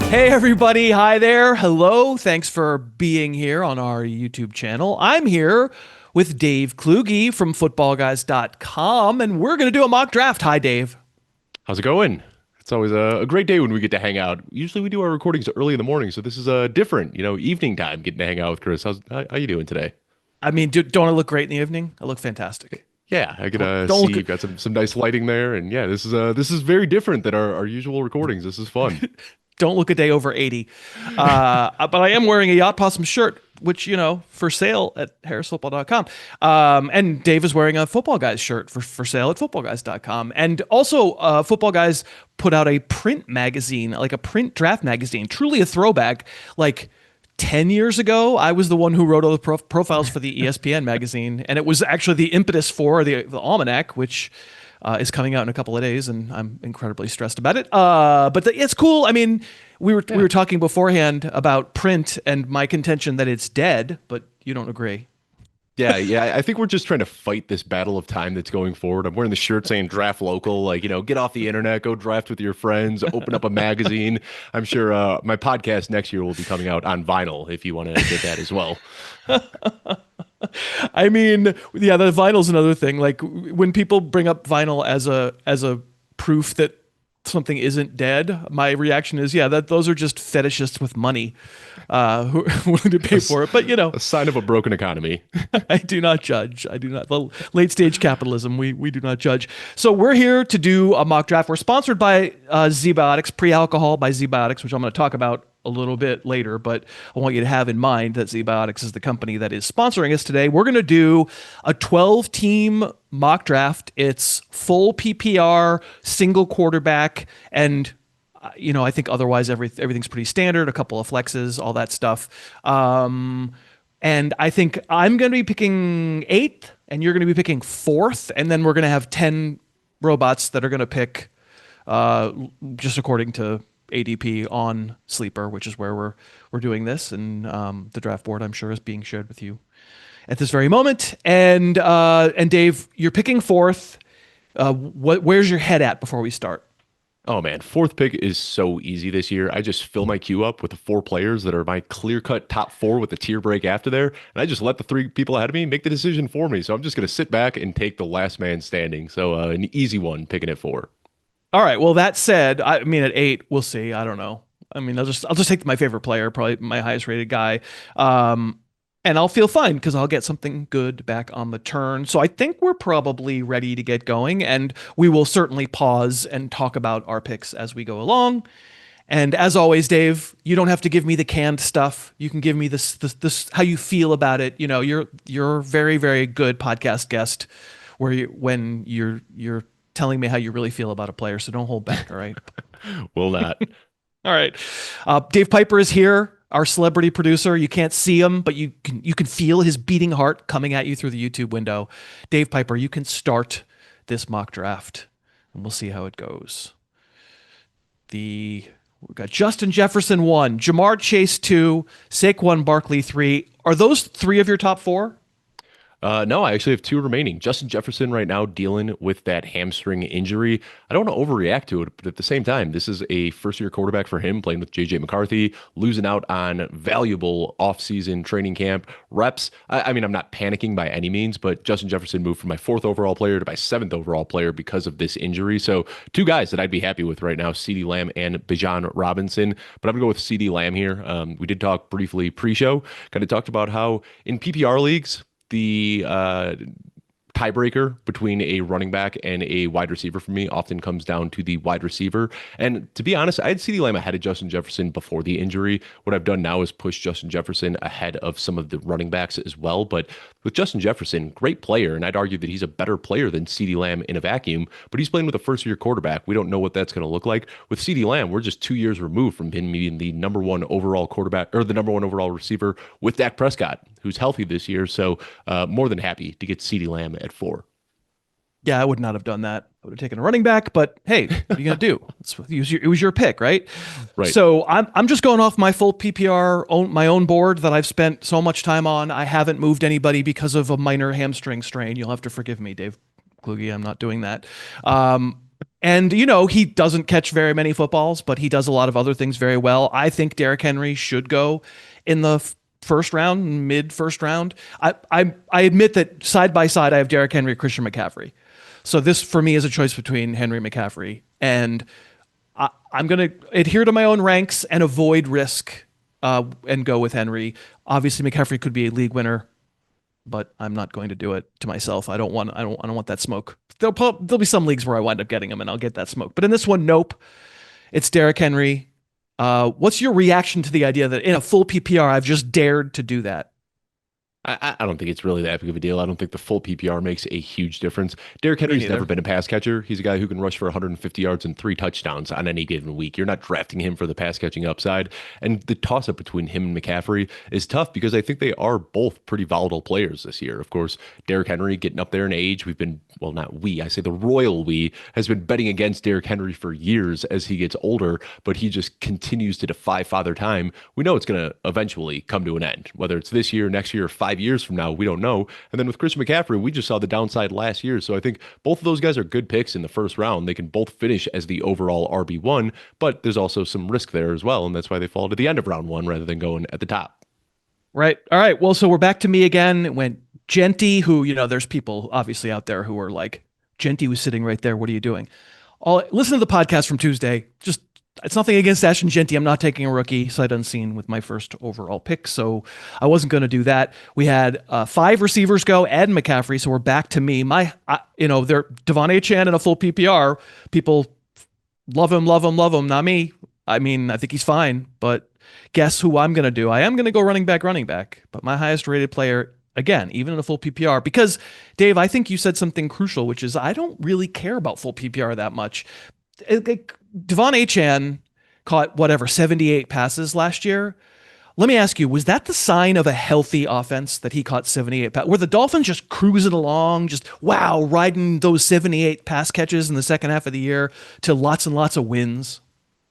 Hey everybody, hi there, hello, thanks for being here on our YouTube channel. I'm here with Dave Kluge from footballguys.com, and we're going to do a mock draft. Hi, Dave. How's it going? It's always a great day when we get to hang out. Usually we do our recordings early in the morning, so this is a different, evening time getting to hang out with Chris. How you doing today? I mean, don't I look great in the evening? I look fantastic. Yeah, I can Don't see look you've got some nice lighting there, and yeah, this is very different than our usual recordings. This is fun. don't look a day over 80. But I am wearing a Yacht Possum shirt, which, for sale at harrisfootball.com. And Dave is wearing a Football Guys shirt for sale at footballguys.com. And also, Football Guys put out a print magazine, like a print draft magazine, truly a throwback. Like 10 years ago, I was the one who wrote all the profiles for the ESPN magazine. And it was actually the impetus for the Almanac, which is coming out in a couple of days, and I'm incredibly stressed about it. But it's cool. I mean, we were talking beforehand about print and my contention that it's dead, but you don't agree. Yeah. I think we're just trying to fight this battle of time that's going forward. I'm wearing the shirt saying draft local, like, get off the internet, go draft with your friends, open up a magazine. I'm sure my podcast next year will be coming out on vinyl if you want to get that as well. I mean, yeah, the vinyl's another thing. Like when people bring up vinyl as a proof that something isn't dead, my reaction is, yeah, that those are just fetishists with money, who are willing to pay for it. But A sign of a broken economy. I do not judge. I do not. The late stage capitalism. We do not judge. So we're here to do a mock draft. We're sponsored by Zbiotics, pre-alcohol by Zbiotics, which I'm going to talk about a little bit later, but I want you to have in mind that Zbiotics is the company that is sponsoring us today. We're going to do a 12-team mock draft. It's full PPR, single quarterback, and I think otherwise everything's pretty standard. A couple of flexes, all that stuff. And I think I'm going to be picking eighth, and you're going to be picking fourth, and then we're going to have 10 robots that are going to pick just according to ADP on Sleeper, which is where we're doing this, and the draft board I'm sure is being shared with you at this very moment. And Dave, you're picking fourth. Where's your head at before we start? Oh man, fourth pick is so easy this year. I just fill my queue up with the four players that are my clear-cut top four with the tier break after there, and I just let the three people ahead of me make the decision for me. So I'm just going to sit back and take the last man standing. So an easy one, picking at four. All right. Well, that said, I mean at eight, we'll see. I don't know. I mean, I'll just take my favorite player, probably my highest rated guy. And I'll feel fine because I'll get something good back on the turn. So I think we're probably ready to get going, and we will certainly pause and talk about our picks as we go along. And as always, Dave, you don't have to give me the canned stuff. You can give me this how you feel about it. You're a very, very good podcast guest when you're telling me how you really feel about a player. So don't hold back. All right. Will not. All right. Dave Pyper is here, our celebrity producer. You can't see him, but you can feel his beating heart coming at you through the YouTube window. Dave Pyper, you can start this mock draft, and we'll see how it goes. We've got Justin Jefferson 1, Jamar Chase 2, Saquon Barkley 3. Are those three of your top four? No, I actually have two remaining. Justin Jefferson right now dealing with that hamstring injury. I don't want to overreact to it, but at the same time, this is a first-year quarterback for him, playing with J.J. McCarthy, losing out on valuable offseason training camp reps. I mean, I'm not panicking by any means, but Justin Jefferson moved from my fourth overall player to my seventh overall player because of this injury. So two guys that I'd be happy with right now, CeeDee Lamb and Bijan Robinson. But I'm going to go with CeeDee Lamb here. We did talk briefly pre-show, kind of talked about how in PPR leagues, the tiebreaker between a running back and a wide receiver for me often comes down to the wide receiver. And to be honest, I had CeeDee Lamb ahead of Justin Jefferson before the injury. What I've done now is push Justin Jefferson ahead of some of the running backs as well. But with Justin Jefferson, great player, and I'd argue that he's a better player than CeeDee Lamb in a vacuum, but he's playing with a first-year quarterback. We don't know what that's going to look like. With CeeDee Lamb, we're just 2 years removed from him being the number one overall quarterback or the number one overall receiver with Dak Prescott, who's healthy this year. So more than happy to get CeeDee Lamb at 4. Yeah, I would not have done that. I would have taken a running back, but hey, what are you gonna do? It was your pick, right? Right. So I'm just going off my full PPR, my own board that I've spent so much time on. I haven't moved anybody because of a minor hamstring strain. You'll have to forgive me, Dave Kluge. I'm not doing that. And, he doesn't catch very many footballs, but he does a lot of other things very well. I think Derrick Henry should go in the first round, mid first round. I admit that side by side, I have Derrick Henry, Christian McCaffrey. So this for me is a choice between Henry and McCaffrey. And I'm going to adhere to my own ranks and avoid risk and go with Henry. Obviously, McCaffrey could be a league winner, but I'm not going to do it to myself. I don't want that smoke. There'll be some leagues where I wind up getting him and I'll get that smoke. But in this one, nope. It's Derrick Henry. What's your reaction to the idea that in a full PPR, I've just dared to do that? I don't think it's really that big of a deal. I don't think the full PPR makes a huge difference. Derrick Henry's never been a pass catcher. He's a guy who can rush for 150 yards and 3 touchdowns on any given week. You're not drafting him for the pass catching upside. And the toss up between him and McCaffrey is tough because I think they are both pretty volatile players this year. Of course, Derrick Henry getting up there in age. We've been, well, not we, I say the royal we, has been betting against Derrick Henry for years as he gets older, but he just continues to defy father time. We know it's going to eventually come to an end, whether it's this year, next year, or 5 years from now, we don't know. And then with Christian McCaffrey, we just saw the downside last year. So I think both of those guys are good picks in the first round. They can both finish as the overall RB1, but there's also some risk there as well. And that's why they fall to the end of round 1 rather than going at the top. Right. All right. Well, so we're back to me again. It went Genty, who, there's people obviously out there who are like, Genty was sitting right there. What are you doing? Listen to the podcast from Tuesday. Just it's nothing against Ashton Genty. I'm not taking a rookie sight unseen with my first overall pick, so I wasn't going to do that. We had 5 receivers go, and McCaffrey, so we're back to me. They're Devon Achane in a full PPR. People love him, not me. I mean, I think he's fine, but guess who I'm going to do? I am going to go running back, but my highest rated player, again, even in a full PPR, because, Dave, I think you said something crucial, which is I don't really care about full PPR that much. Devon Achane caught 78 passes last year. Let me ask you, was that the sign of a healthy offense that he caught 78 passes? Were the Dolphins just cruising along, just riding those 78 pass catches in the second half of the year to lots and lots of wins?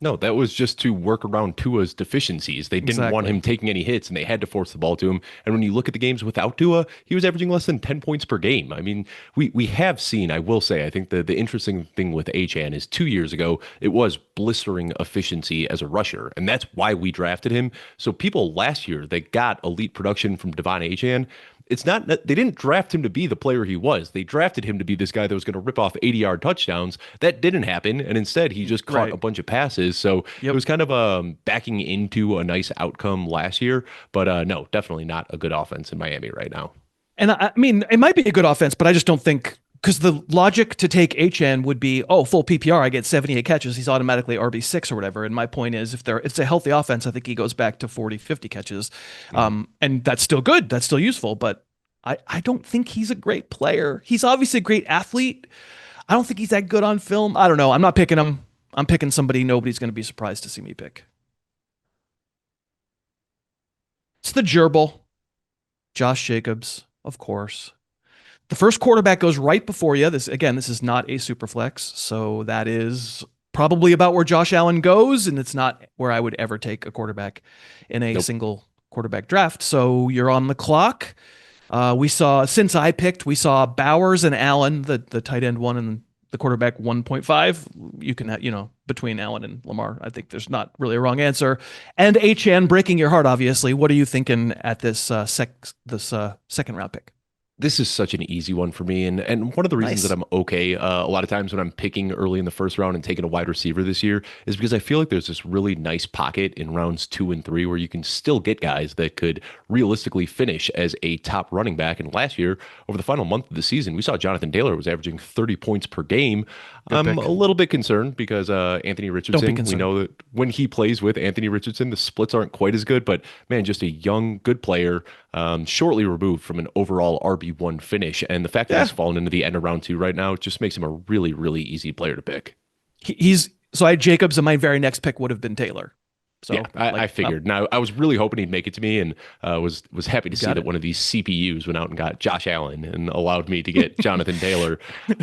No, that was just to work around Tua's deficiencies. They didn't want him taking any hits, and they had to force the ball to him. And when you look at the games without Tua, he was averaging less than 10 points per game. I mean, we have seen, I will say, I think the interesting thing with Achane is 2 years ago, it was blistering efficiency as a rusher, and that's why we drafted him. So people last year, they got elite production from Devon Achane. It's not that they didn't draft him to be the player he was. They drafted him to be this guy that was going to rip off 80-yard touchdowns. That didn't happen, and instead he just caught a bunch of passes. So it was kind of backing into a nice outcome last year. But no, definitely not a good offense in Miami right now. And I mean, it might be a good offense, but I just don't think, because the logic to take HN would be, full PPR, I get 78 catches, he's automatically RB6 or whatever. And my point is, if it's a healthy offense, I think he goes back to 40, 50 catches. And that's still good. That's still useful. But I don't think he's a great player. He's obviously a great athlete. I don't think he's that good on film. I don't know. I'm not picking him. I'm picking somebody nobody's going to be surprised to see me pick. It's the gerbil. Josh Jacobs, of course. The first quarterback goes right before you. This is not a super flex, so that is probably about where Josh Allen goes, and it's not where I would ever take a quarterback in a single quarterback draft. So you're on the clock. Since I picked, we saw Bowers and Allen, the tight end 1 and the quarterback 1.5. You can have, between Allen and Lamar. I think there's not really a wrong answer. And HN breaking your heart, obviously. What are you thinking at this second round pick? This is such an easy one for me. And one of the reasons that I'm okay a lot of times when I'm picking early in the first round and taking a wide receiver this year is because I feel like there's this really nice pocket in rounds 2 and 3 where you can still get guys that could realistically finish as a top running back. And last year, over the final month of the season, we saw Jonathan Taylor was averaging 30 points per game. I'm a little bit concerned because Anthony Richardson, we know that when he plays with Anthony Richardson, the splits aren't quite as good, but man, just a young, good player, shortly removed from an overall RB1 finish. And the fact that he's fallen into the end of round 2 right now just makes him a really, really easy player to pick. So I had Jacobs, and my very next pick would have been Taylor. So yeah, I figured. Now I was really hoping he'd make it to me, and was happy to see that one of these CPUs went out and got Josh Allen and allowed me to get Jonathan Taylor.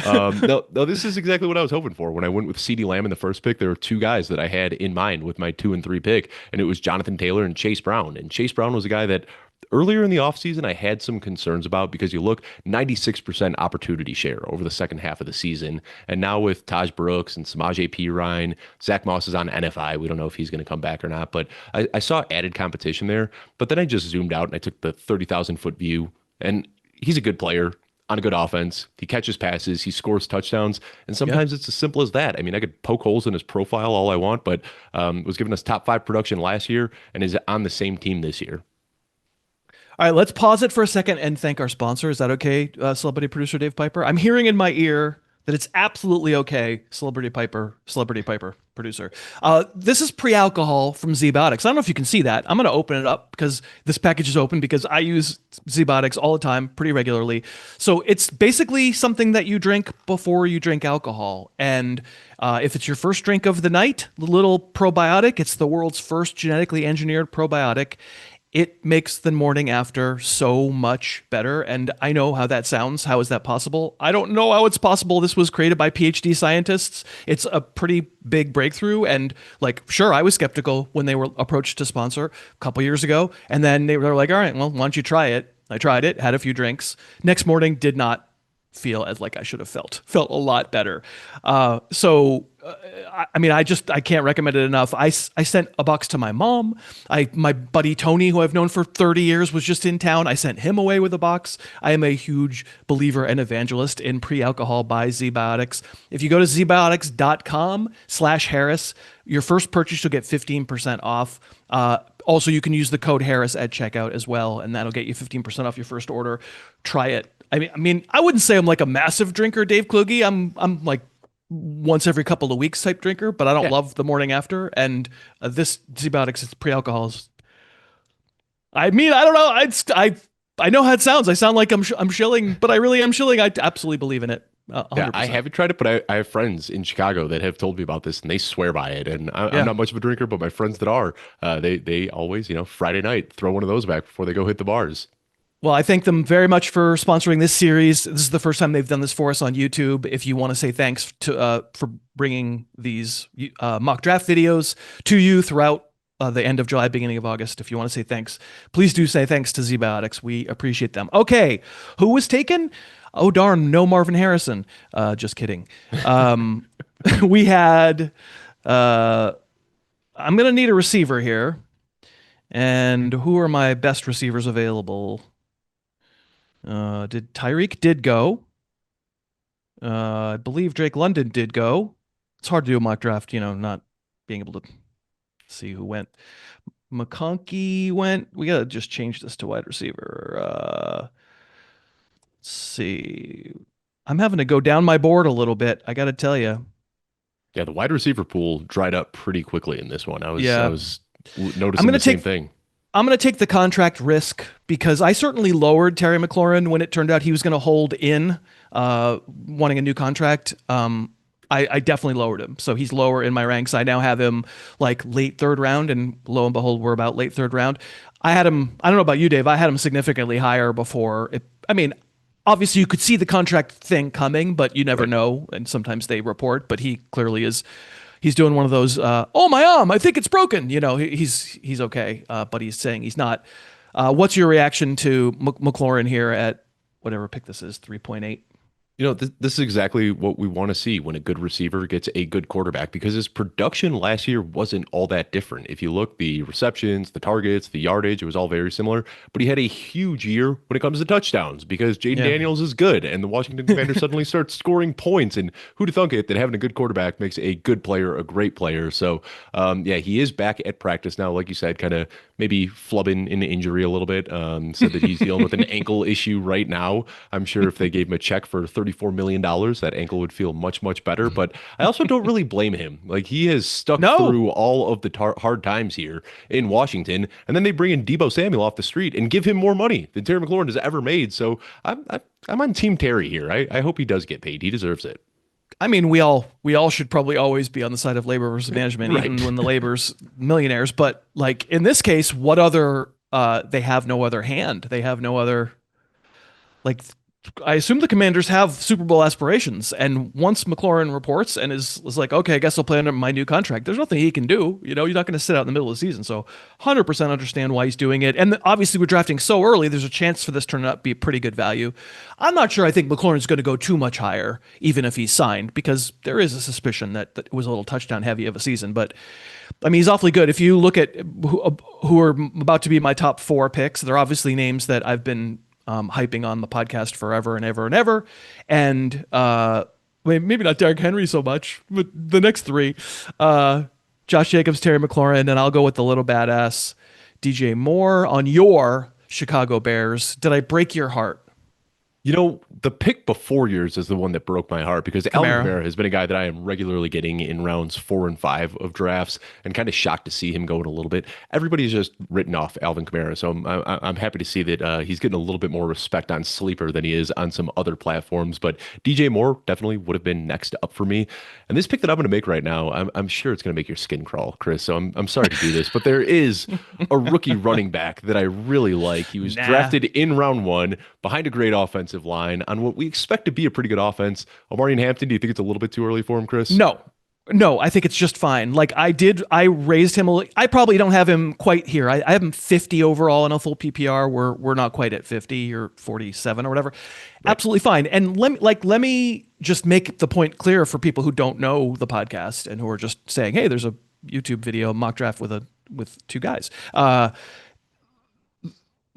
No, this is exactly what I was hoping for. When I went with CeeDee Lamb in the first pick, there were 2 guys that I had in mind with my 2 and 3 pick, and it was Jonathan Taylor and Chase Brown. And Chase Brown was a guy that Earlier in the offseason, I had some concerns about because you look 96% opportunity share over the second half of the season. And now with Taj Brooks and Samaje Perine, Zach Moss is on NFI. We don't know if he's going to come back or not, but I saw added competition there. But then I just zoomed out and I took the 30,000-foot view, and he's a good player on a good offense. He catches passes, he scores touchdowns, and Yeah. sometimes it's as simple as that. I mean, I could poke holes in his profile all I want, but was giving us top 5 production last year and is on the same team this year. All right, let's pause it for a second and thank our sponsor. Is that okay, celebrity producer Dave Piper? I'm hearing in my ear that it's absolutely okay, celebrity Piper producer. This is pre-alcohol from Zbiotics. I don't know if you can see that. I'm going to open it up because this package is open because I use Zbiotics all the time, pretty regularly. So it's basically something that you drink before you drink alcohol. And if it's your first drink of the night, the little probiotic, it's the world's first genetically engineered probiotic. It makes the morning after so much better. And I know how that sounds. How is that possible? I don't know how it's possible. This was created by PhD scientists. It's a pretty big breakthrough. And like, sure, I was skeptical when they were approached to sponsor a couple years ago. And then they were like, all right, well, why don't you try it? I tried it, had a few drinks. Next morning, did not feel as like I should have felt a lot better. I mean, I can't recommend it enough. I sent a box to my mom. My buddy Tony, who I've known for 30 years, was just in town. I sent him away with a box. I am a huge believer and evangelist in pre-alcohol by Zbiotics. If you go to zbiotics.com/Harris, your first purchase you'll get 15% off. Also, you can use the code Harris at checkout as well, and that'll get you 15% off your first order. Try it. I mean, I wouldn't say I'm like a massive drinker, Dave Kluge. I'm like once every couple of weeks type drinker, but I don't love the morning after. And this Zbiotics, it's pre-alcohols. I mean, I don't know. I know how it sounds. I sound like I'm shilling, but I really am shilling. I absolutely believe in it. 100%. Yeah, I haven't tried it, but I have friends in Chicago that have told me about this, and they swear by it. And I'm not much of a drinker, but my friends that are, they always, Friday night throw one of those back before they go hit the bars. Well, I thank them very much for sponsoring this series. This is the first time they've done this for us on YouTube. If you want to say thanks to for bringing these mock draft videos to you throughout the end of July, beginning of August, if you want to say thanks, please do say thanks to Zbiotics. We appreciate them. Okay, who was taken? Oh, darn, no Marvin Harrison. Just kidding. We had... I'm going to need a receiver here. And who are my best receivers available? Did Tyreek did go. I believe Drake London did go. It's hard to do a mock draft, not being able to see who went. McConkey went. We got to just change this to wide receiver. Let's see. I'm having to go down my board a little bit. I got to tell you. Yeah, the wide receiver pool dried up pretty quickly in this one. I was noticing the same thing. I'm going to take the contract risk because I certainly lowered Terry McLaurin when it turned out he was going to hold in wanting a new contract. I definitely lowered him. So he's lower in my ranks. I now have him like late third round, and lo and behold, we're about late third round. I had him, I don't know about you, Dave, I had him significantly higher before. Obviously you could see the contract thing coming, but you never know. And sometimes they report, but he clearly is. He's doing one of those, oh, my arm, I think it's broken. He's okay, but he's saying he's not. What's your reaction to McLaurin here at whatever pick this is, 3.8? This is exactly what we want to see when a good receiver gets a good quarterback, because his production last year wasn't all that different. If you look, the receptions, the targets, the yardage, it was all very similar. But he had a huge year when it comes to touchdowns because Jaden Daniels is good, and the Washington Commanders suddenly start scoring points. And who'd have thunk it that having a good quarterback makes a good player a great player? So, he is back at practice now, like you said, kind of maybe flubbing into injury a little bit. Said that he's dealing with an ankle issue right now. I'm sure if they gave him a check for $34 million, that ankle would feel much, much better. But I also don't really blame him. Like, he has stuck through all of the hard times here in Washington. And then they bring in Deebo Samuel off the street and give him more money than Terry McLaurin has ever made. So I'm on Team Terry here. I hope he does get paid. He deserves it. I mean, we all should probably always be on the side of labor versus management, even when the labor's millionaires. But like in this case, what other? They have no other hand. They have no other. Like I assume the Commanders have Super Bowl aspirations, and once McLaurin reports and is like, okay, I guess I'll play under my new contract. There's nothing he can do. You know, you're not going to sit out in the middle of the season. So, 100% understand why he's doing it. And obviously, we're drafting so early. There's a chance for this turn out to be a pretty good value. I'm not sure. I think McLaurin's going to go too much higher, even if he's signed, because there is a suspicion that it was a little touchdown heavy of a season. But I mean, he's awfully good. If you look at who are about to be my top 4 picks, they're obviously names that I've been hyping on the podcast forever and ever and ever. And maybe not Derrick Henry so much, but the next 3, Josh Jacobs, Terry McLaurin, and I'll go with the little badass DJ Moore on your Chicago Bears. Did I break your heart? You know, the pick before yours is the one that broke my heart because Alvin Kamara. Kamara has been a guy that I am regularly getting in rounds 4 and 5 of drafts, and kind of shocked to see him going a little bit. Everybody's just written off Alvin Kamara, so I'm happy to see that he's getting a little bit more respect on Sleeper than he is on some other platforms. But DJ Moore definitely would have been next up for me. And this pick that I'm going to make right now, I'm sure it's going to make your skin crawl, Chris. So I'm sorry to do this, but there is a rookie running back that I really like. He was drafted in round 1 behind a great offensive line on what we expect to be a pretty good offense. Omarion Hampton, do you think it's a little bit too early for him, Chris? No, I think it's just fine. Like I raised him. I probably don't have him quite here. I have him 50 overall in a full PPR. We're not quite at 50 or 47 or whatever. Right. Absolutely fine. And let me just make the point clear for people who don't know the podcast and who are just saying, hey, there's a YouTube video mock draft with 2 guys.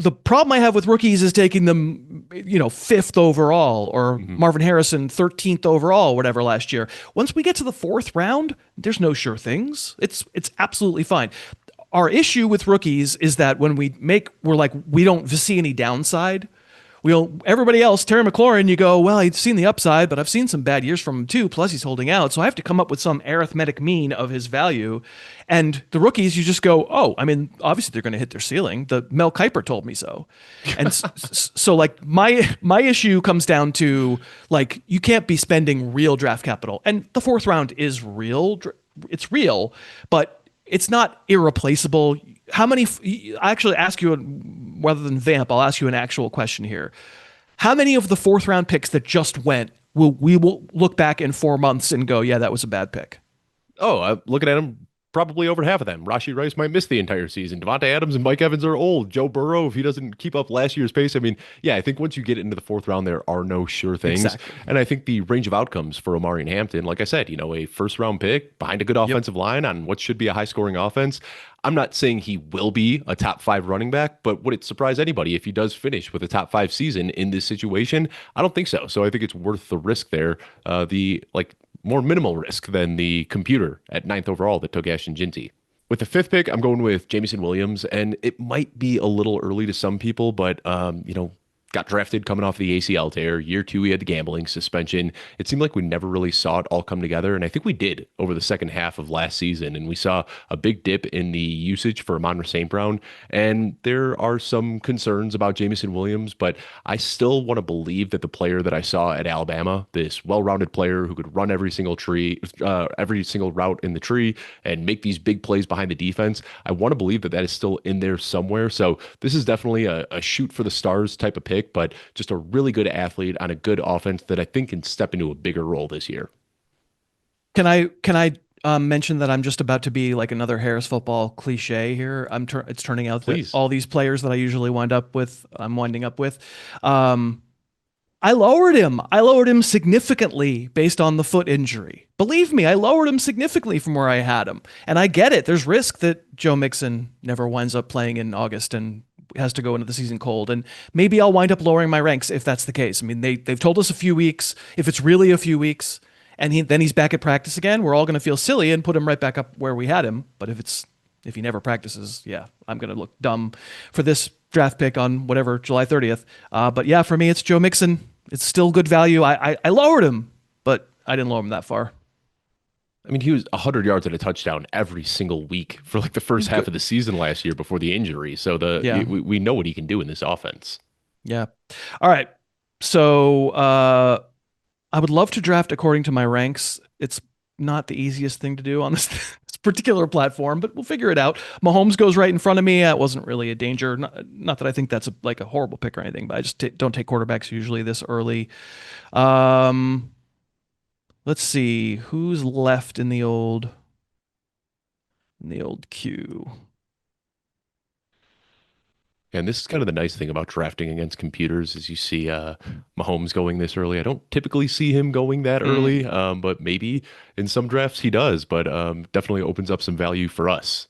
The problem I have with rookies is taking them, 5th overall, or Marvin Harrison 13th overall, whatever last year. Once we get to the 4th round, there's no sure things. It's absolutely fine. Our issue with rookies is that when we don't see any downside. Everybody else, Terry McLaurin, you go, well, I've seen the upside, but I've seen some bad years from him too. Plus, he's holding out, so I have to come up with some arithmetic mean of his value. And the rookies, you just go, oh, I mean, obviously they're going to hit their ceiling. The Mel Kiper told me so. And so, like, my issue comes down to, like, you can't be spending real draft capital, and the 4th round is real. It's real, but it's not irreplaceable. How many? I actually ask you, rather than vamp, I'll ask you an actual question here. How many of the 4th round picks that just went we will look back in 4 months and go, yeah, that was a bad pick? Oh, looking at them, probably over half of them. Rashee Rice might miss the entire season. Devontae Adams and Mike Evans are old. Joe Burrow, if he doesn't keep up last year's pace, I mean, yeah, I think once you get into the 4th round, there are no sure things. Exactly. And I think the range of outcomes for Omarion Hampton, like I said, a first-round pick behind a good offensive line on what should be a high-scoring offense. I'm not saying he will be a top 5 running back, but would it surprise anybody if he does finish with a top 5 season in this situation? I don't think so. So I think it's worth the risk there. More minimal risk than the computer at 9th overall that took Ashton Ginty. With the 5th pick, I'm going with Jamison Williams, and it might be a little early to some people, but got drafted coming off the ACL tear. Year 2, he had the gambling suspension. It seemed like we never really saw it all come together, and I think we did over the second half of last season, and we saw a big dip in the usage for Amon-Ra St. Brown, and there are some concerns about Jamison Williams, but I still want to believe that the player that I saw at Alabama, this well-rounded player who could run every single route in the tree and make these big plays behind the defense, I want to believe that is still in there somewhere. So this is definitely a shoot for the stars type of pick, but just a really good athlete on a good offense that I think can step into a bigger role this year. Can I mention that I'm just about to be like another Harris football cliche here? It's turning out that all these players that I usually I'm winding up with. I lowered him. I lowered him significantly based on the foot injury. Believe me, I lowered him significantly from where I had him. And I get it. There's risk that Joe Mixon never winds up playing in August and has to go into the season cold. And maybe I'll wind up lowering my ranks if that's the case. I mean, they've told us a few weeks. If it's really a few weeks and then he's back at practice again, we're all going to feel silly and put him right back up where we had him. But if he never practices, yeah, I'm going to look dumb for this draft pick on whatever, July 30th. But yeah, for me, it's Joe Mixon. It's still good value. I lowered him, but I didn't lower him that far. I mean, he was 100 yards and a touchdown every single week for like the first half of the season last year before the injury. So we know what he can do in this offense. Yeah. All right. So I would love to draft according to my ranks. It's not the easiest thing to do on this particular platform, but we'll figure it out. Mahomes goes right in front of me. It wasn't really a danger. Not that I think that's like a horrible pick or anything, but I just don't take quarterbacks usually this early. Um, let's see who's left in the old queue. And this is kind of the nice thing about drafting against computers is you see Mahomes going this early. I don't typically see him going that early, but maybe in some drafts he does, but definitely opens up some value for us.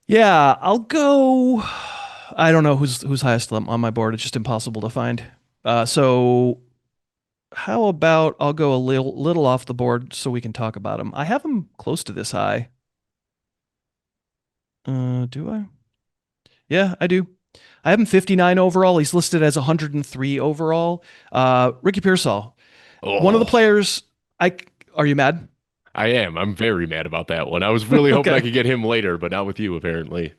Yeah, I'll go. I don't know who's highest on my board. It's just impossible to find. So how about I'll go a little off the board so we can talk about him. I have him close to this high. Do I? Yeah, I do. I have him 59 overall. He's listed as 103 overall. Ricky Pearsall, one of the Oh, players. I Are you mad? I am. I'm very mad about that one. I was really hoping I Okay. could get him later, but not with you, apparently.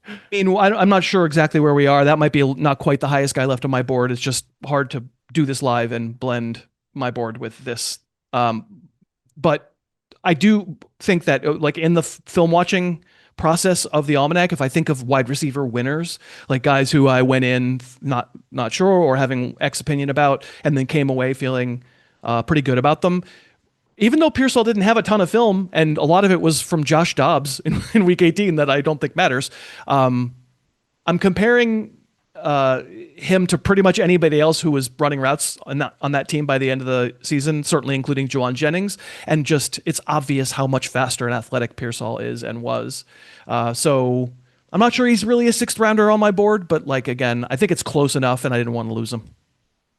I mean, I'm not sure exactly where we are. That might be not quite the highest guy left on my board. It's just hard to do this live and blend my board with this. But I do think that, like in the film watching process of the almanac, if I think of wide receiver winners, like guys who I went in not sure or having X opinion about, and then came away feeling pretty good about them, even though Pearsall didn't have a ton of film, and a lot of it was from Josh Dobbs in Week 18 that I don't think matters. I'm comparing him to pretty much anybody else who was running routes on that team by the end of the season, certainly including Juwan Jennings. And just it's obvious how much faster and athletic Pearsall is and was. So I'm not sure he's really a sixth rounder on my board, but like again, I think it's close enough, and I didn't want to lose him.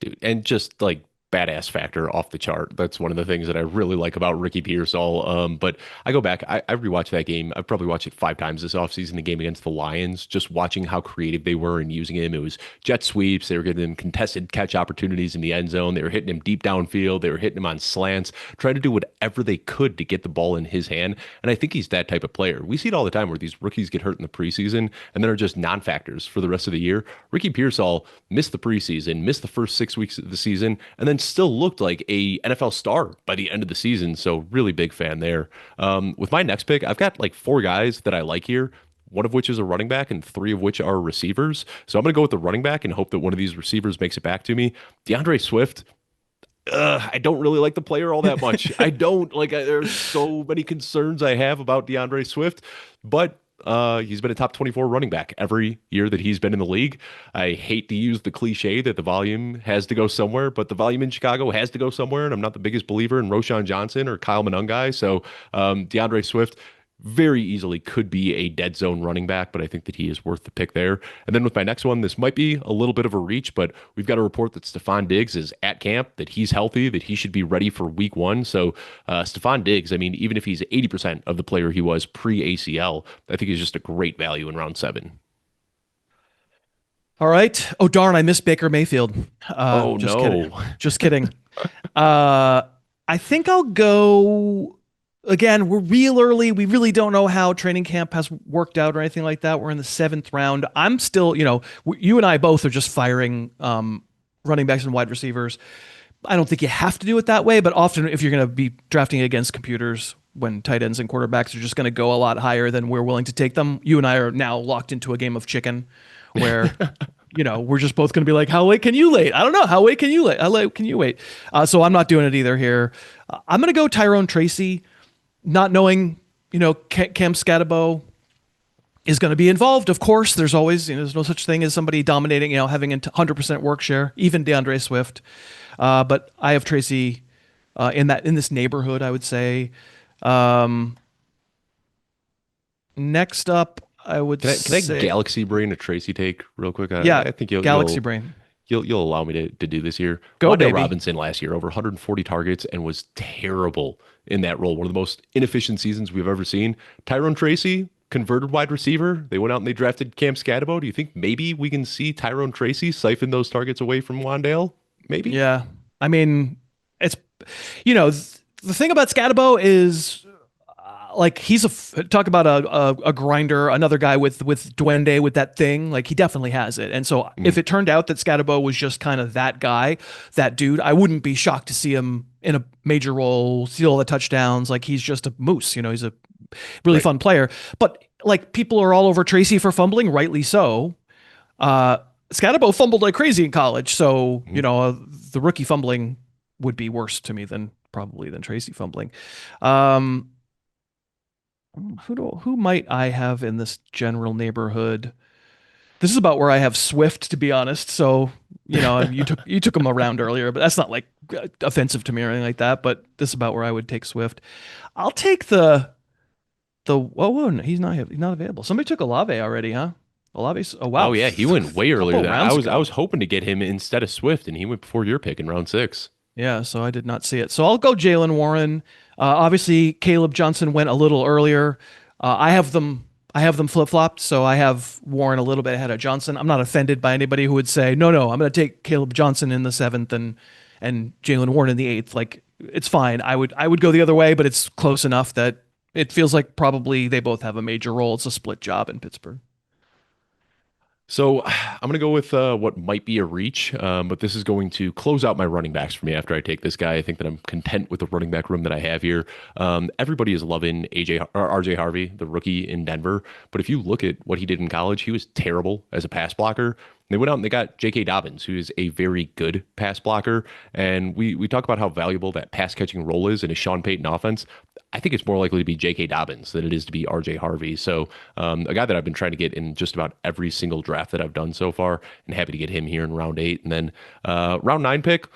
Dude, and just like badass factor off the chart. That's one of the things that I really like about Ricky Pearsall. But I go back, I rewatched that game. I've probably watched it 5 times this offseason, the game against the Lions, just watching how creative they were in using him. It was jet sweeps. They were giving him contested catch opportunities in the end zone. They were hitting him deep downfield. They were hitting him on slants, trying to do whatever they could to get the ball in his hand. And I think he's that type of player. We see it all the time where these rookies get hurt in the preseason and then are just non-factors for the rest of the year. Ricky Pearsall missed the preseason, missed the first 6 weeks of the season, and then still looked like a NFL star by the end of the season. So really big fan there. With my next pick, I've got like 4 guys that I like here. One of which is a running back and 3 of which are receivers. So I'm going to go with the running back and hope that one of these receivers makes it back to me. DeAndre Swift, I don't really like the player all that much. I don't like. There's so many concerns I have about DeAndre Swift, but he's been a top 24 running back every year that he's been in the league. I hate to use the cliche that the volume has to go somewhere, but the volume in Chicago has to go somewhere, and I'm not the biggest believer in Roshan Johnson or Kyle Monungai. So DeAndre Swift very easily could be a dead zone running back, but I think that he is worth the pick there. And then with my next one, this might be a little bit of a reach, but we've got a report that Stephon Diggs is at camp, that he's healthy, that he should be ready for week 1. So Stephon Diggs, I mean, even if he's 80% of the player he was pre-ACL, I think he's just a great value in round 7. All right. Oh darn, I missed Baker Mayfield. Oh Just kidding. no. Just kidding. Uh, I think I'll go. Again, we're real early. We really don't know how training camp has worked out or anything like that. We're in the 7th round. I'm still, you and I both are just firing running backs and wide receivers. I don't think you have to do it that way, but often if you're going to be drafting against computers when tight ends and quarterbacks are just going to go a lot higher than we're willing to take them, you and I are now locked into a game of chicken where we're just both going to be like, how late can you wait? I don't know. How late can you wait? How late can you wait? So I'm not doing it either here. I'm going to go Tyrone Tracy, not knowing, Cam Scatabo is going to be involved. Of course, there's always, there's no such thing as somebody dominating, having a 100% work share, even DeAndre Swift. But I have Tracy in this neighborhood, I would say. Next up, I would Can I say, galaxy brain a Tracy take real quick? yeah, I think you'll Galaxy you'll Brain. you'll allow me to do this here. Go, Wan'Dale baby. Robinson last year, over 140 targets, and was terrible in that role. One of the most inefficient seasons we've ever seen. Tyrone Tracy, converted wide receiver. They went out and they drafted Cam Scatabo. Do you think maybe we can see Tyrone Tracy siphon those targets away from Wan'Dale? Maybe. Yeah. I mean, it's, the thing about Scatabo is like he's talk about a grinder, another guy with Duende with that thing. Like he definitely has it. And so if Mhm. it turned out that Scatabo was just kind of that guy, that dude, I wouldn't be shocked to see him in a major role, steal all the touchdowns. Like he's just a moose. He's a really Right. fun player. But like people are all over Tracy for fumbling, rightly so. Uh, Scatabo fumbled like crazy in college, so Mhm. the rookie fumbling would be worse to me than probably than Tracy fumbling. Um, who might I have in this general neighborhood? This is about where I have Swift, to be honest. So you took him around earlier, but that's not like offensive to me or anything like that. But this is about where I would take Swift. I'll take no, he's not available. Somebody took Olave already, huh? Olave's wow, Oh yeah, he went way earlier couple than I rounds was. I ago. was hoping to get him instead of Swift, and he went before your pick in round 6. Yeah, so I did not see it. So I'll go Jalen Warren. Obviously, Caleb Johnson went a little earlier. I have them. I have them flip flopped. So I have Warren a little bit ahead of Johnson. I'm not offended by anybody who would say, no, no, I'm going to take Caleb Johnson in the seventh and Jalen Warren in the eighth. Like it's fine. I would go the other way, but it's close enough that it feels like probably they both have a major role. It's a split job in Pittsburgh. So I'm going to go with what might be a reach, but this is going to close out my running backs for me after I take this guy. I think that I'm content with the running back room that I have here. Everybody is loving RJ Harvey, the rookie in Denver. But if you look at what he did in college, he was terrible as a pass blocker. They went out and they got J.K. Dobbins, who is a very good pass blocker. And we talk about how valuable that pass catching role is in a Sean Payton offense. I think it's more likely to be J.K. Dobbins than it is to be R.J. Harvey. So a guy that I've been trying to get in just about every single draft that I've done so far, and happy to get him here in round 8. And then round 9 pick,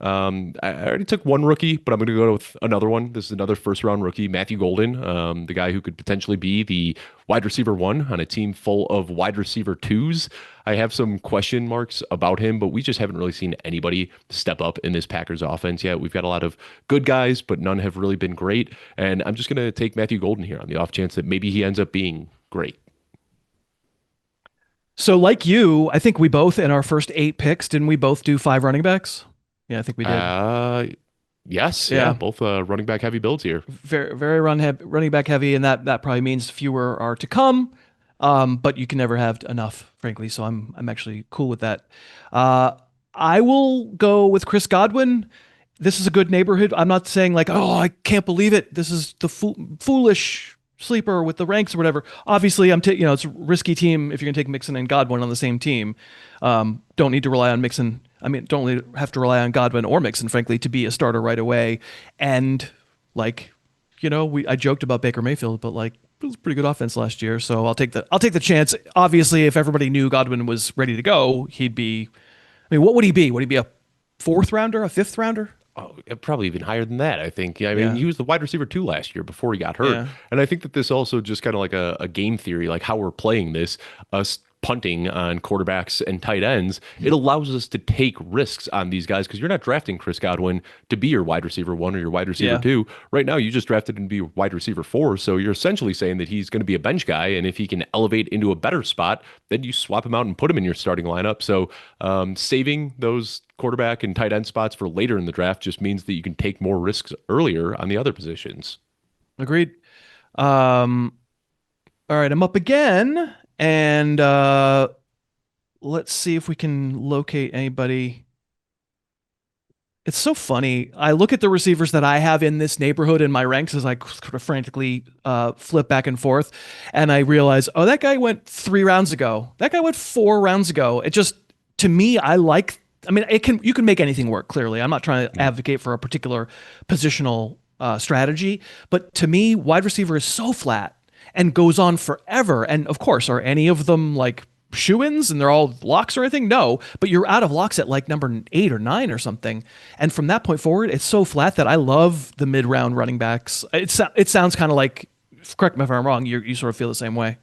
I already took one rookie, but I'm going to go with another one. This is another first round rookie, Matthew Golden, the guy who could potentially be the wide receiver 1 on a team full of wide receiver 2s. I have some question marks about him, but we just haven't really seen anybody step up in this Packers offense yet. We've got a lot of good guys, but none have really been great. And I'm just going to take Matthew Golden here on the off chance that maybe he ends up being great. So like you, I think we both in our first 8 picks, didn't we both do 5 running backs? Yeah, I think we did. Uh, yes, yeah, Yeah. both running back heavy builds here. Very very running back heavy, and that probably means fewer are to come. But you can never have enough, frankly. So I'm actually cool with that. Uh, I will go with Chris Godwin. This is a good neighborhood. I'm not saying like, oh, I can't believe it. This is the foolish sleeper with the ranks or whatever. Obviously, it's a risky team if you're gonna take Mixon and Godwin on the same team. Don't need to rely on Mixon. I mean, don't really have to rely on Godwin or Mixon, frankly, to be a starter right away. And like, I joked about Baker Mayfield, but like it was a pretty good offense last year. So I'll take the chance. Obviously, if everybody knew Godwin was ready to go, he'd be. I mean, what would he be? Would he be a fourth rounder, a fifth rounder? Oh, probably even higher than that, I think. Yeah, I mean, Yeah, he was the wide receiver 2 last year before he got hurt. yeah, And I think that this also just kind of like a game theory, like how we're playing this, us punting on quarterbacks and tight ends, it allows us to take risks on these guys because you're not drafting Chris Godwin to be your wide receiver 1 or your wide receiver yeah. 2. Right now, you just drafted him to be wide receiver 4. So you're essentially saying that he's going to be a bench guy. And if he can elevate into a better spot, then you swap him out and put him in your starting lineup. So saving those quarterback and tight end spots for later in the draft just means that you can take more risks earlier on the other positions. Agreed. Um, all right, I'm up again, and let's see if we can locate anybody. It's so funny. I look at the receivers that I have in this neighborhood in my ranks as I sort of frantically flip back and forth, and I realize, oh, that guy went 3 rounds ago. That guy went 4 rounds ago. It just, to me, I like. I mean, you can make anything work. Clearly, I'm not trying to advocate for a particular positional strategy, but to me, wide receiver is so flat and goes on forever. And of course, are any of them like shoe-ins and they're all locks or anything? No, but you're out of locks at like number 8 or 9 or something. And from that point forward, it's so flat that I love the mid-round running backs. It sounds kind of like, correct me if I'm wrong, you sort of feel the same way.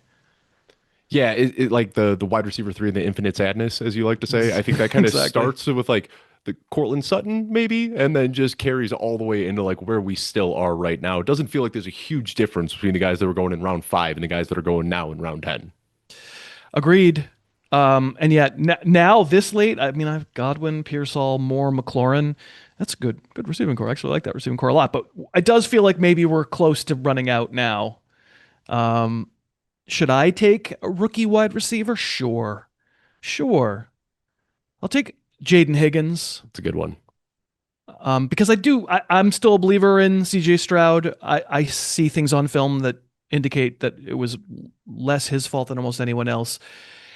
Yeah, like the wide receiver 3 and the infinite sadness, as you like to say. I think that kind of Exactly. starts with like the Cortland Sutton, maybe, and then just carries all the way into like where we still are right now. It doesn't feel like there's a huge difference between the guys that were going in round 5 and the guys that are going now in round 10. Agreed. And yet now this late, I mean, I've Godwin, Pearsall, Moore, McLaurin. That's a good receiving core. Actually, I like that receiving core a lot. But it does feel like maybe we're close to running out now. Um, should I take a rookie wide receiver? Sure, sure. I'll take Jaden Higgins. It's a good one. Because I'm still a believer in CJ Stroud. I see things on film that indicate that it was less his fault than almost anyone else.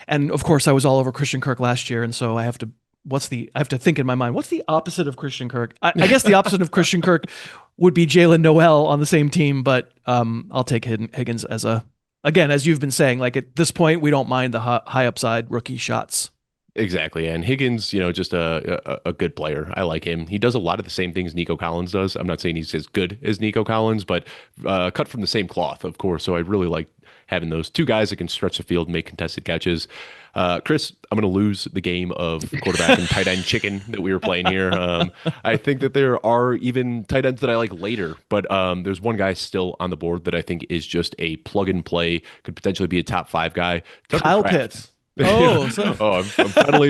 And of course, I was all over Christian Kirk last year, and so I have to think in my mind, what's the opposite of Christian Kirk? I guess the opposite of Christian Kirk would be Jalen Noel on the same team, but I'll take Higgins again, as you've been saying, like at this point, we don't mind the high upside rookie shots. Exactly. And Higgins, just a good player. I like him. He does a lot of the same things Nico Collins does. I'm not saying he's as good as Nico Collins, but cut from the same cloth, of course. So I really like having those two guys that can stretch the field and make contested catches. Chris, I'm going to lose the game of quarterback and tight end chicken that we were playing here. I think that there are even tight ends that I like later, but there's one guy still on the board that I think is just a plug and play, could potentially be a top 5 guy. Kyle Pitts. Oh, I'm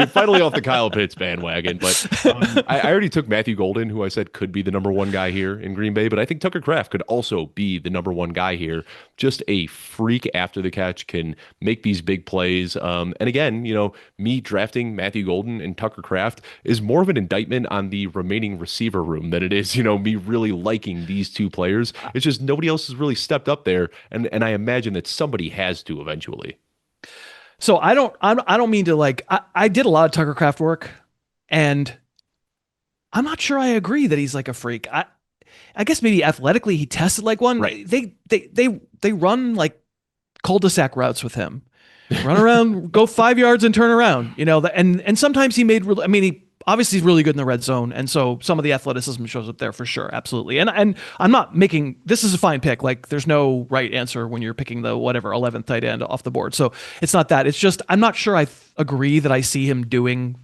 finally off the Kyle Pitts bandwagon. But I already took Matthew Golden, who I said could be the number 1 guy here in Green Bay. But I think Tucker Kraft could also be the number 1 guy here. Just a freak after the catch, can make these big plays. And again, me drafting Matthew Golden and Tucker Kraft is more of an indictment on the remaining receiver room than it is, me really liking these two players. It's just nobody else has really stepped up there, and I imagine that somebody has to eventually. So I don't mean to I did a lot of Tucker Kraft work, and I'm not sure I agree that he's like a freak. I guess maybe athletically he tested like one. Right. They run like cul-de-sac routes with him. Run around, go 5 yards and turn around, and sometimes he made he obviously he's really good in the red zone, and so some of the athleticism shows up there for sure, absolutely. And I'm not making this is a fine pick. Like there's no right answer when you're picking the whatever 11th tight end off the board. So it's not that. It's just I'm not sure I agree that I see him doing,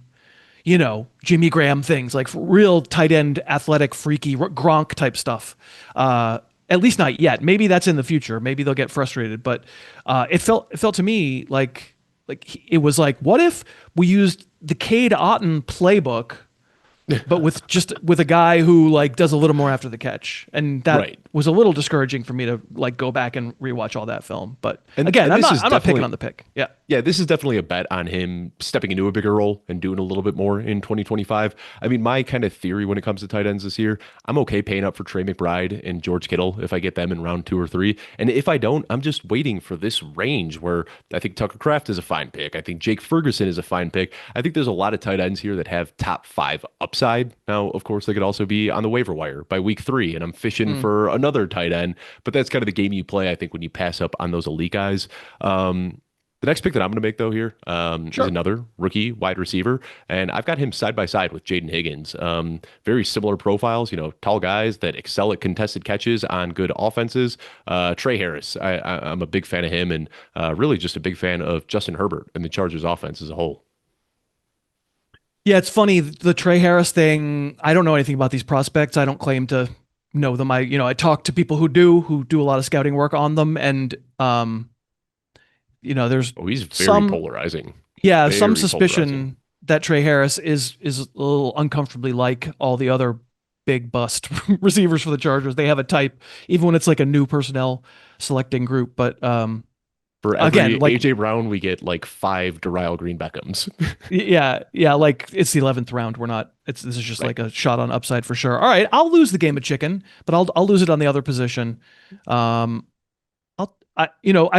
Jimmy Graham things like real tight end, athletic, freaky Gronk type stuff. At least not yet. Maybe that's in the future. Maybe they'll get frustrated. But it felt to me like it was like, what if we used the Cade Otton playbook, but with a guy who like does a little more after the catch, and that was a little discouraging for me to like go back and rewatch all that film. But again, I'm not picking on the pick. Yeah, this is definitely a bet on him stepping into a bigger role and doing a little bit more in 2025. I mean, my kind of theory when it comes to tight ends this year, I'm okay paying up for Trey McBride and George Kittle if I get them in round 2 or 3, and if I don't, I'm just waiting for this range where I think Tucker Kraft is a fine pick. I think Jake Ferguson is a fine pick. I think there's a lot of tight ends here that have top 5 upside. Now, of course, they could also be on the waiver wire by week 3, and I'm fishing for another tight end, but that's kind of the game you play, I think, when you pass up on those elite guys. The next pick that I'm going to make, though, here is another rookie wide receiver, and I've got him side by side with Jaden Higgins. Very similar profiles, tall guys that excel at contested catches on good offenses. Trey Harris, I'm a big fan of him, and really just a big fan of Justin Herbert and the Chargers offense as a whole. Yeah, it's funny, the Trey Harris thing. I don't know anything about these prospects. I don't claim to know them. I talk to people who do a lot of scouting work on them, and there's he's very polarizing. Yeah, some suspicion that Trey Harris is a little uncomfortably like all the other big bust receivers for the Chargers. They have a type, even when it's like a new personnel selecting group. But for every AJ Brown, we get like 5 Darial Green Beckhams. yeah, like it's the 11th round. This is just like a shot on upside for sure. All right, I'll lose the game of chicken, but I'll lose it on the other position. I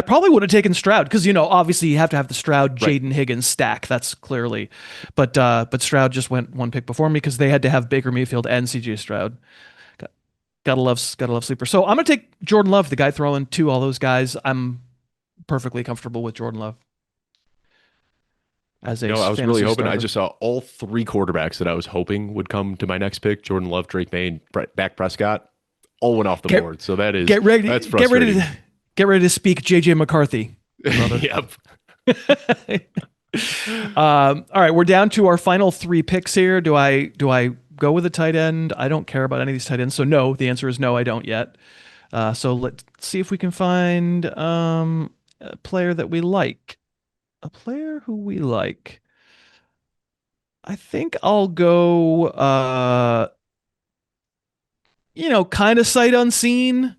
probably would have taken Stroud because obviously you have to have the Stroud Jaden Higgins stack. That's clearly, but Stroud just went 1 pick before me because they had to have Baker Mayfield and CJ Stroud. Gotta love sleeper. So I'm gonna take Jordan Love, the guy throwing to all those guys. I'm perfectly comfortable with Jordan Love. I was really hoping. I just saw all 3 quarterbacks that I was hoping would come to my next pick: Jordan Love, Drake May, and Dak Prescott. All went off the board. So that's frustrating. Get ready to speak JJ McCarthy, brother. Yep. All right, we're down to our final 3 picks here. Do I go with a tight end? I don't care about any of these tight ends. So no, the answer is no, I don't yet. So let's see if we can find a player that we like. a player who we like. I think I'll go kind of sight unseen,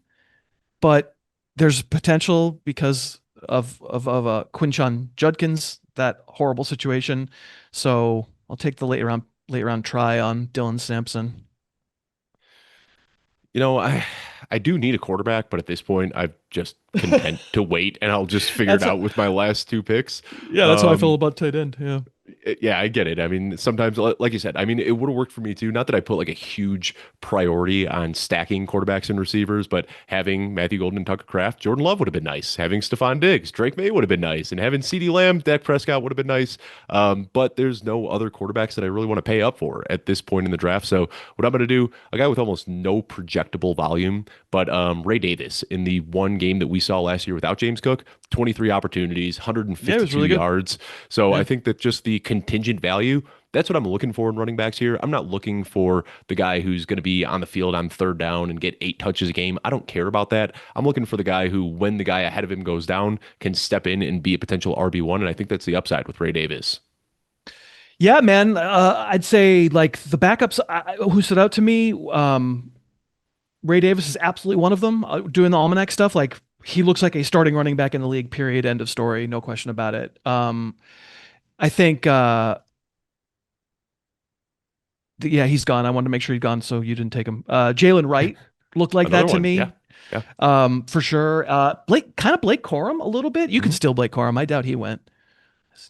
but there's potential because of Quinshon Judkins, that horrible situation. So I'll take the late round try on Dylan Sampson. You know, I do need a quarterback, but at this point, I'm just content to wait, and I'll just figure it That's out with my last two picks. yeah, that's how I feel Um, about tight end. Yeah. Yeah, I get it. I mean, sometimes, like you said, I mean, it would have worked for me too. Not that I put like a huge priority on stacking quarterbacks and receivers, but having Matthew Golden and Tucker Kraft, Jordan Love would have been nice. Having Stephon Diggs, Drake May would have been nice, and having CeeDee Lamb, Dak Prescott would have been nice. But there's no other quarterbacks that I really want to pay up for at this point in the draft. So what I'm going to do, a guy with almost no projectable volume, but Ray Davis in the one game that we saw last year without James Cook, 23 opportunities, Yeah, it was 152 really good. yards. So I Yeah. think that just the contingent value, that's what I'm looking for in running backs here. I'm not looking for the guy who's going to be on the field on third down and get 8 touches a game. I don't care about that. I'm looking for the guy who, when the guy ahead of him goes down, can step in and be a potential RB1. And I think that's the upside with Ray Davis. Yeah, man. I'd say like the backups who stood out to me. Ray Davis is absolutely one of them. Doing the almanac stuff, like he looks like a starting running back in the league. Period. End of story. No question about it. I think, yeah, he's gone. I wanted to make sure he's gone, so you didn't take him. Jalen Wright looked like Another that to one. Yeah. me, Yeah. for sure. Blake Corum a little bit. You can Mhm. still Blake Corum. I doubt he went.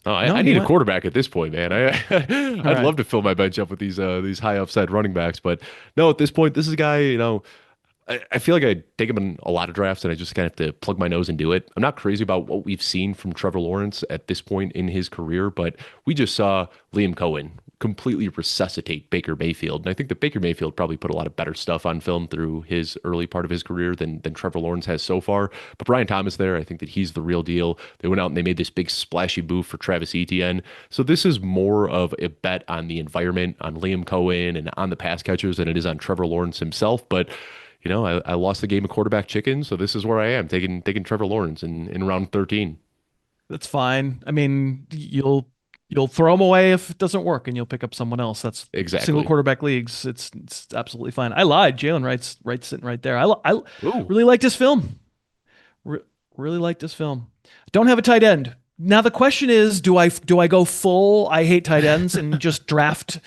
Oh, I, No, I he need a went. quarterback at this point, man. All I'd right. love to fill my bench up with these high upside running backs, but no, at this point, this is a guy, I feel like I take him in a lot of drafts and I just kind of have to plug my nose and do it. I'm not crazy about what we've seen from Trevor Lawrence at this point in his career, but we just saw Liam Cohen completely resuscitate Baker Mayfield. And I think that Baker Mayfield probably put a lot of better stuff on film through his early part of his career than Trevor Lawrence has so far. But Brian Thomas there, I think that he's the real deal. They went out and they made this big splashy move for Travis Etienne. So this is more of a bet on the environment, on Liam Cohen and on the pass catchers than it is on Trevor Lawrence himself. But I lost the game of quarterback chicken, so this is where I am taking Trevor Lawrence in round 13. That's fine. I mean, you'll throw him away if it doesn't work, and you'll pick up someone else. That's single Exactly. quarterback leagues. It's absolutely fine. I lied. Jalen Wright's right sitting right there. I Ooh. really liked this film. Re really liked this film. Don't have a tight end. Now the question is, do I go full I hate tight ends and just draft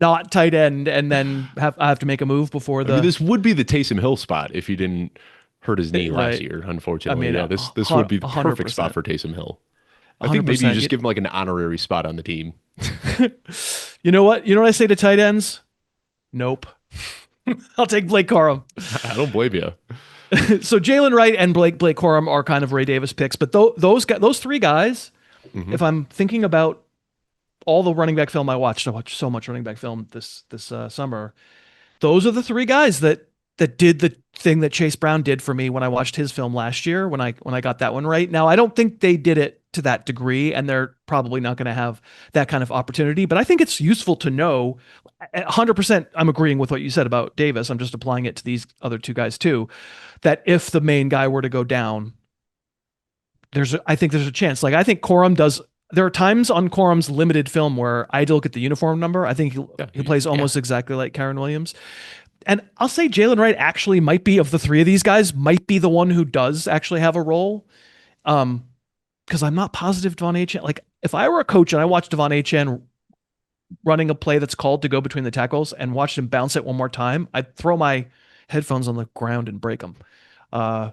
not tight end and then I have to make a move before I mean, the this would be the Taysom Hill spot if he didn't hurt his knee last right? year, I unfortunately. mean, Yeah, this would be the perfect spot 100%, for Taysom Hill. I think maybe you 100%. just give him like an honorary spot on the team. You know what? You know what I say to tight ends? Nope. I'll take Blake Corum. I don't blame you. So Jalen Wright and Blake Corum are kind of Ray Davis picks, but those three guys, Hmm. if I'm thinking about all the running back film I watched so much running back film this summer. Those are the three guys that did the thing that Chase Brown did for me when I watched his film last year when I got that one right. Now I don't think they did it to that degree, and they're probably not going to have that kind of opportunity. But I think it's useful to know. 100%, I'm agreeing with what you said about Davis. I'm just applying it to these other two guys too. That if the main guy were to go down, I think there's a chance. Like I think Corum does. There are times on Corum's limited film where I look at the uniform number. I think Yeah, he plays yeah. almost exactly like Karen Williams. And I'll say Jalen Wright actually might be of the three of these guys, might be the one who does actually have a role. Because I'm not positive Devon Achane. Like if I were a coach and I watched Devon Achane running a play that's called to go between the tackles and watched him bounce it one more time, I'd throw my headphones on the ground and break them. Uh,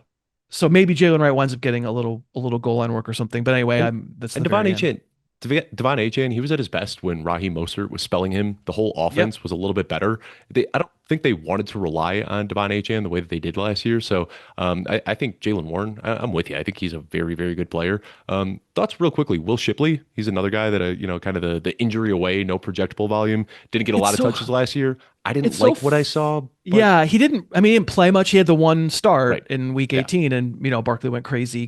so maybe Jalen Wright winds up getting a little goal line work or something. But anyway, And that's and the Devon very end. Achane, Devon Achane, he was at his best when Raheem Mostert was spelling him. The whole Yep. offense was a little bit better. I don't think they wanted to rely on Devon Achane the way that they did last year. So I think Jalen Warren, I'm with you. I think he's a very, very good player. Thoughts real quickly. Will Shipley, he's another guy that, kind of the injury away, no projectable volume, didn't get a It's lot of so touches last year. I it's didn't so like what I saw, but Yeah, he didn't. I mean, he didn't play much. He had the one right. start in week Yeah. 18, and Barkley went crazy.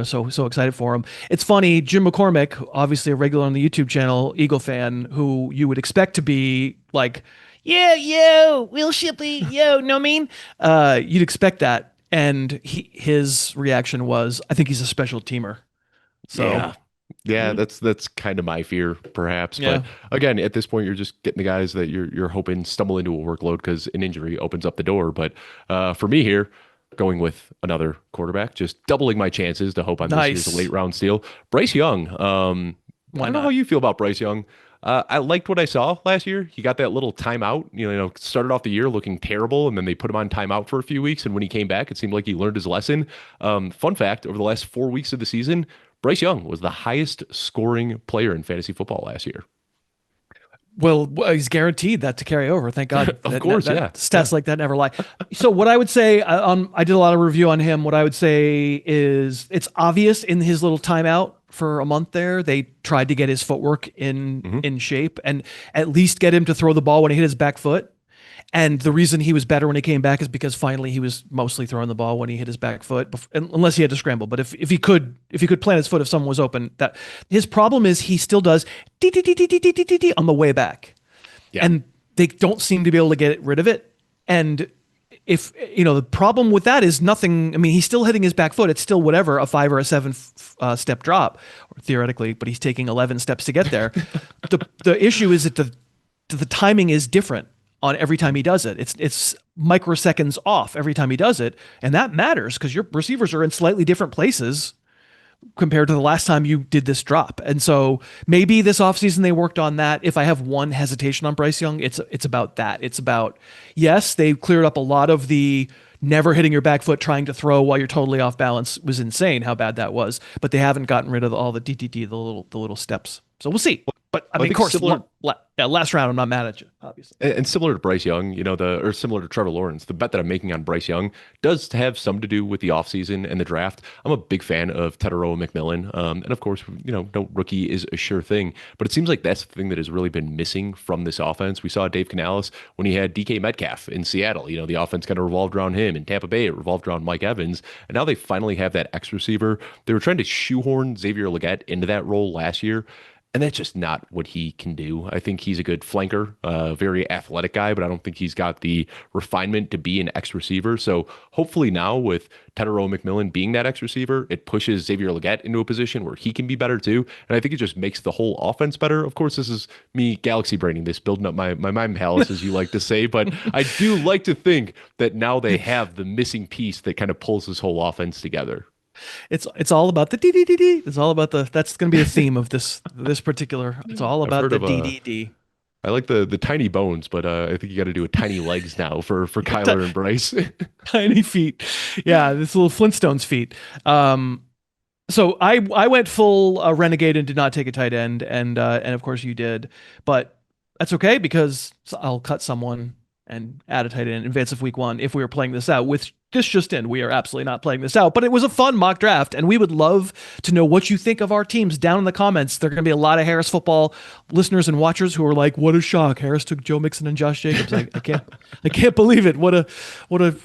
So excited for him. It's funny. Jim McCormick, obviously a regular on the YouTube channel, Eagle fan, who you would expect to be like, yeah, yo, Will Shipley, yo, know what I mean? You'd expect that, and his reaction was, I think he's a special teamer. So Yeah. Yeah, that's kind of my fear, perhaps. Yeah. But again, at this point, you're just getting the guys that you're hoping stumble into a workload because an injury opens up the door. But for me here, going with another quarterback, just doubling my chances to hope on this year's Nice. late round steal, Bryce Young. I Why don't know how not? you feel about Bryce Young. I liked what I saw last year. He got that little timeout. Started off the year looking terrible, and then they put him on timeout for a few weeks. And when he came back, it seemed like he learned his lesson. Fun fact: over the last 4 weeks of the season, Bryce Young was the highest scoring player in fantasy football last year. Well, he's guaranteed that to carry over. Thank God. Of course, yeah. Stats like that never lie. So what I would say, I did a lot of review on him. What I would say is it's obvious in his little timeout for a month there, they tried to get his footwork in shape and at least get him to throw the ball when he hit his back foot. And the reason he was better when he came back is because finally he was mostly throwing the ball when he hit his back foot, unless he had to scramble. But if he could plant his foot if someone was open, that his problem is he still does on the way back, and they don't seem to be able to get rid of it. And if the problem with that is nothing. I mean, he's still hitting his back foot. It's still whatever, a 5 or a 7 step drop, or theoretically, but he's taking 11 steps to get there. The issue is that the timing is different on every time he does it. It's microseconds off every time he does it. And that matters because your receivers are in slightly different places compared to the last time you did this drop. And so maybe this offseason they worked on that. If I have one hesitation on Bryce Young, it's about that. It's about, yes, they cleared up a lot of the never hitting your back foot trying to throw while you're totally off balance. It was insane how bad that was, but they haven't gotten rid of all the DTT, the little steps. So we'll see. But I mean, of course, last round, I'm not mad at you, obviously. And similar to Bryce Young, or similar to Trevor Lawrence, the bet that I'm making on Bryce Young does have some to do with the offseason and the draft. I'm a big fan of Tedero McMillan. And of course, no rookie is a sure thing, but it seems like that's the thing that has really been missing from this offense. We saw Dave Canales when he had DK Metcalf in Seattle. The offense kind of revolved around him. In Tampa Bay, it revolved around Mike Evans. And now they finally have that X receiver. They were trying to shoehorn Xavier Legette into that role last year. And that's just not what he can do. I think he's a good flanker, very athletic guy, but I don't think he's got the refinement to be an X receiver. So hopefully now with Tedero McMillan being that X receiver, it pushes Xavier Legette into a position where he can be better too. And I think it just makes the whole offense better. Of course, this is me galaxy braining this, building up my mind palace, as you like to say. But I do like to think that now they have the missing piece that kind of pulls this whole offense together. It's all about the DDD. It's all about that's going to be the theme of this particular. It's all about the DDD. I like the tiny bones, but I think you got to do a tiny legs now for Kyler and Bryce. Tiny feet. Yeah, this little Flintstones feet. So I went full renegade and did not take a tight end, and of course you did, but that's okay because I'll cut someone and add a tight end in advance of week 1 if we were playing this out. With this just in, we are absolutely not playing this out, but it was a fun mock draft, and we would love to know what you think of our teams down in the comments. There are going to be a lot of Harris football listeners and watchers who are like, "What a shock! Harris took Joe Mixon and Josh Jacobs. I can't believe it. What a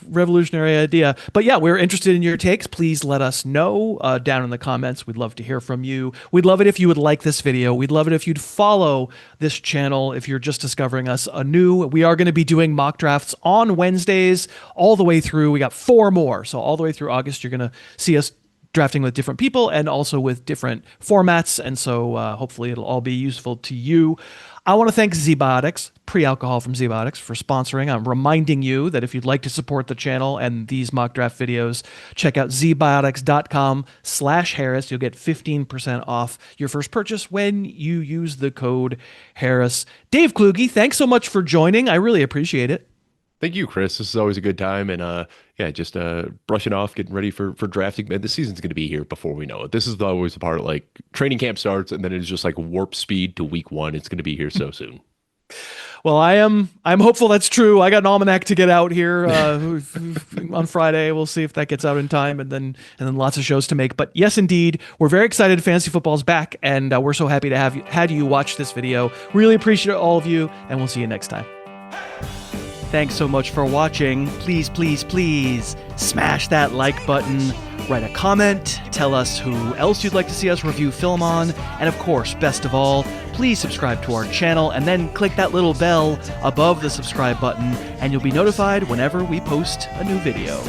revolutionary idea." But yeah, we're interested in your takes. Please let us know down in the comments. We'd love to hear from you. We'd love it if you would like this video. We'd love it if you'd follow this channel if you're just discovering us anew. We are going to be doing mock drafts on Wednesdays all the way through. We got 4 more. So all the way through August, you're going to see us drafting with different people and also with different formats. And so hopefully it'll all be useful to you. I want to thank Zbiotics, pre-alcohol from Zbiotics, for sponsoring. I'm reminding you that if you'd like to support the channel and these mock draft videos, check out zbiotics.com/Harris. You'll get 15% off your first purchase when you use the code Harris. Dave Kluge, thanks so much for joining. I really appreciate it. Thank you, Chris. This is always a good time. And just brushing off, getting ready for drafting. Man, the season's going to be here before we know it. This is always the part, like training camp starts and then it's just like warp speed to week 1. It's going to be here so soon. Well, I'm hopeful that's true. I got an almanac to get out here on Friday. We'll see if that gets out in time, and then lots of shows to make. But yes, indeed, we're very excited. Fantasy football's back, and we're so happy to have you watch this video. Really appreciate all of you, and we'll see you next time. Thanks so much for watching. Please, please, please smash that like button, write a comment, tell us who else you'd like to see us review film on, and of course, best of all, please subscribe to our channel and then click that little bell above the subscribe button and you'll be notified whenever we post a new video.